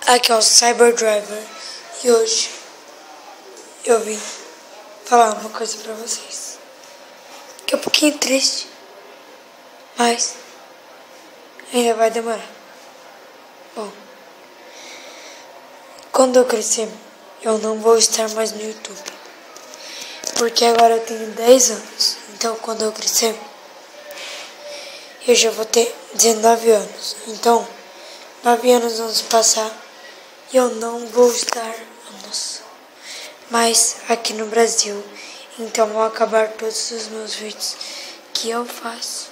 Aqui é o Cyber Driver e hoje eu vim falar uma coisa pra vocês que é um pouquinho triste, mas ainda vai demorar. Bom, quando eu crescer eu não vou estar mais no YouTube, porque agora eu tenho 10 anos, então quando eu crescer eu já vou ter 19 anos, então 9 anos vão se passar e eu não vou estar mais aqui no Brasil, então vou acabar todos os meus vídeos que eu faço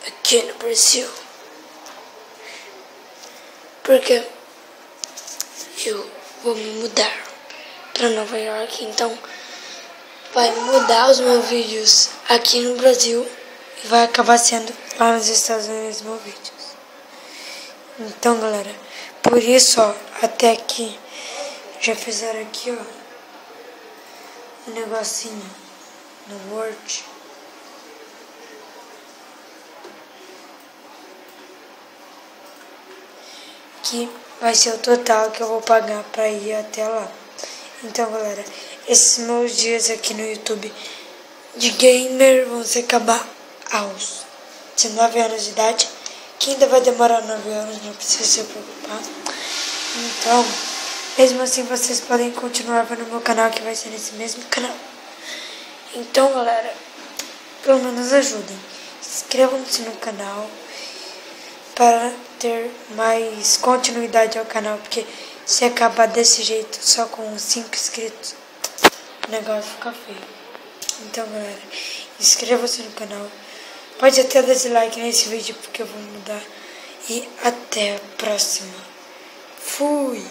aqui no Brasil, porque eu vou me mudar para Nova York, então vai mudar os meus vídeos aqui no Brasil e vai acabar sendo lá nos Estados Unidos meus vídeos. Então, galera, por isso, ó, até aqui já fizeram aqui, ó, um negocinho no Word. Que vai ser o total que eu vou pagar pra ir até lá. Então, galera, esses meus dias aqui no YouTube de gamer vão se acabar aos 19 anos de idade, que ainda vai demorar 9 anos, não precisa se preocupar. Então, mesmo assim, vocês podem continuar vendo meu canal, que vai ser nesse mesmo canal. Então, galera, pelo menos ajudem. Inscrevam-se no canal para ter mais continuidade ao canal, porque se acabar desse jeito, só com 5 inscritos, o negócio fica feio. Então, galera, inscreva-se no canal. Pode até dar dislike nesse vídeo, porque eu vou mudar. E até a próxima. Fui!